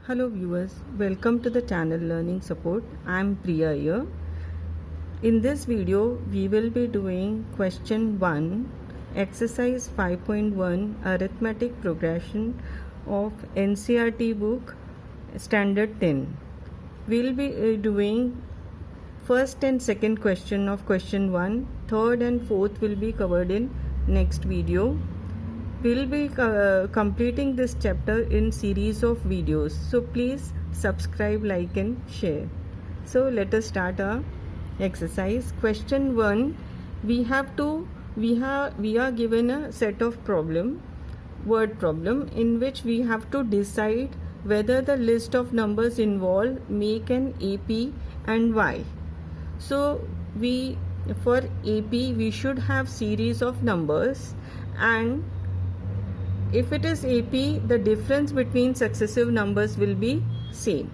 Hello viewers, welcome to the channel Learning Support. I am Priya here. In this video, we will be doing question 1, exercise 5.1, arithmetic progression of NCERT book standard 10. We will be doing first and second question of question 1, third and fourth will be covered in next video. We will be completing this chapter in series of videos, so please subscribe, like and share. So let us start our exercise. Question 1, we are given a set of word problem in which we have to decide whether the list of numbers involved make an AP and why. So for AP we should have series of numbers, and if it is AP, the difference between successive numbers will be same.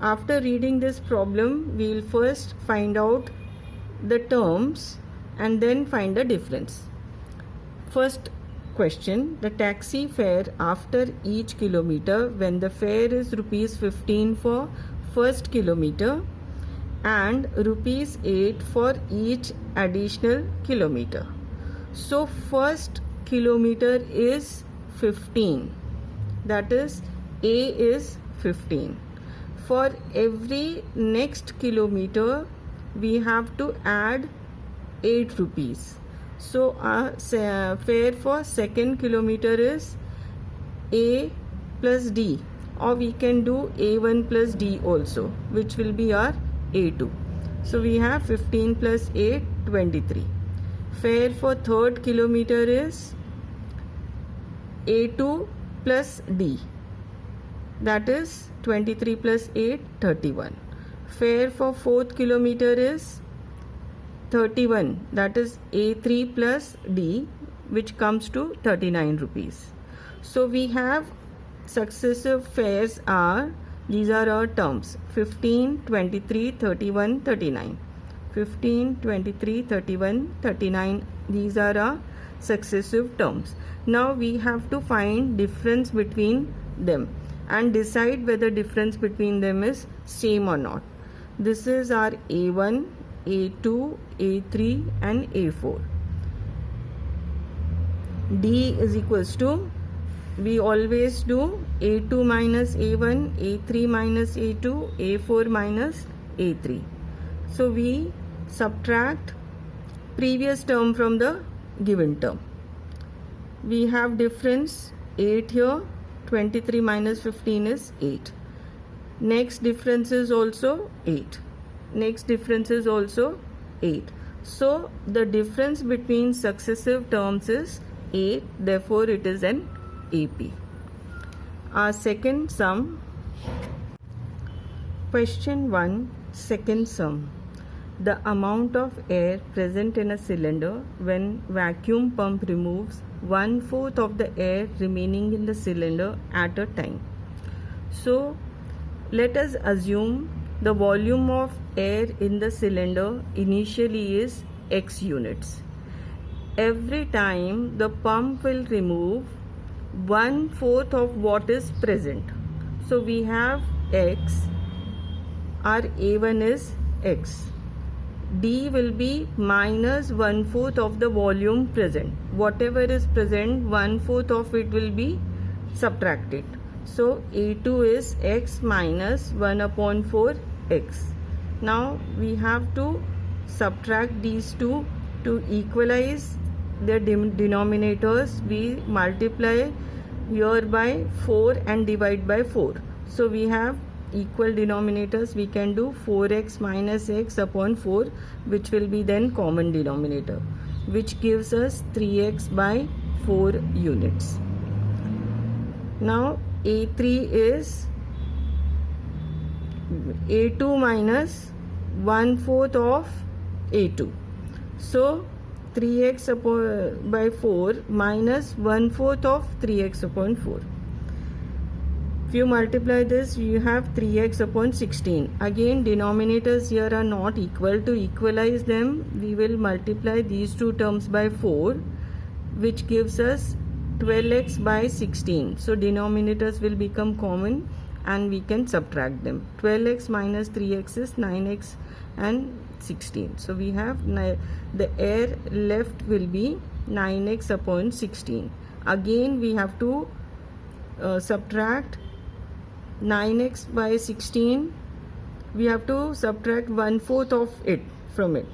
After reading this problem, we will first find out the terms and then find the difference. First question, the taxi fare after each kilometer when the fare is rupees 15 for first kilometer and rupees 8 for each additional kilometer. So first kilometer is 15, that is A is 15. For every next kilometer we have to add 8 rupees. So our fare for second kilometer is A plus D, or we can do A1 plus D also, which will be our A2. So we have 15 plus 8, 23. Fare for third kilometer is A2 plus D, that is 23 plus 8, 31. Fare for fourth kilometer is 31, that is A3 plus D, which comes to 39 rupees. So we have successive fares are, these are our terms, 15, 23, 31, 39. 15, 23, 31, 39, these are our successive terms. Now we have to find difference between them and decide whether difference between them is same or not. This is our A1, A2, A3 and A4. D is equals to, we always do A2 minus A1, A3 minus A2, A4 minus A3. So we subtract previous term from the given term. We have difference 8 here, 23 minus 15 is 8. Next difference is also 8. Next difference is also 8. So the difference between successive terms is 8, therefore it is an AP. Our second sum, question 1, second sum. The amount of air present in a cylinder when vacuum pump removes 1/4 of the air remaining in the cylinder at a time. So let us assume the volume of air in the cylinder initially is X units. Every time the pump will remove 1/4 of what is present. So we have X, our A1 is X. D will be minus 1/4 of the volume present. Whatever is present, 1/4 of it will be subtracted. So A2 is X minus 1/4 X. Now we have to subtract these two to equalize their denominators. We multiply here by 4 and divide by 4. So we have equal denominators. We can do 4x minus x upon 4, which will be then common denominator, which gives us 3x by 4 units. Now A3 is A2 minus 1/4 of A2. So 3x by 4 minus 1/4 of 3x upon 4. If you multiply this, you have 3x upon 16. Again, denominators here are not equal. To equalize them, we will multiply these two terms by 4, which gives us 12x by 16. So denominators will become common and we can subtract them. 12x minus 3x is 9x and 16. So we have the air left will be 9x upon 16. Again we have to subtract 9x by 16. We have to subtract 1/4 of it from it.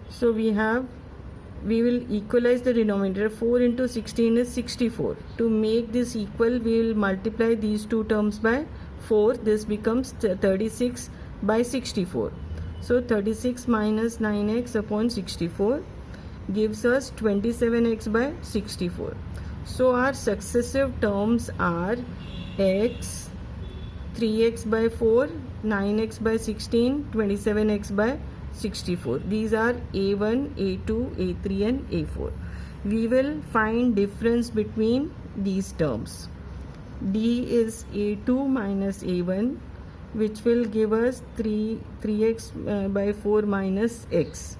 So we will equalize the denominator. 4 into 16 is 64. To make this equal, we will multiply these two terms by 4. This becomes 36 by 64. So 36 minus 9x upon 64 gives us 27x by 64. So our successive terms are x, 3x by 4, 9x by 16, 27x by 64. These are A1, A2, A3 and A4. We will find difference between these terms. D is A2 minus A1, which will give us 3x by 4 minus x.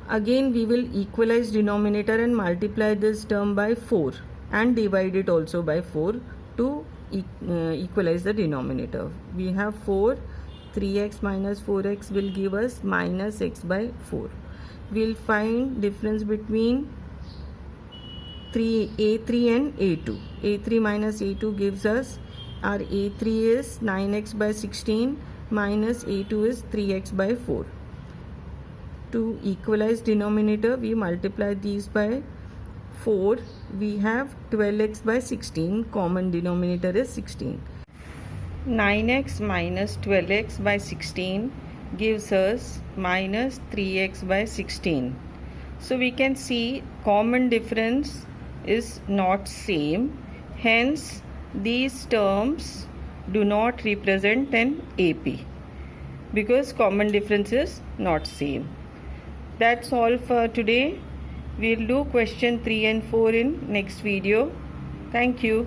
Again we will equalize denominator and multiply this term by 4 and divide it also by 4 to equalize the denominator. We have 4. 3x minus 4x will give us minus x by 4. We'll find difference between A3 and A2. A3 minus A2 gives us, our A3 is 9x by 16 minus A2 is 3x by 4. To equalize denominator, we multiply these by 4. We have 12x by 16. Common denominator is 16. 9x minus 12x by 16 gives us minus 3x by 16. So we can see common difference is not same. Hence these terms do not represent an AP because common difference is not same. That's all for today. We'll do question 3 and 4 in next video. Thank you.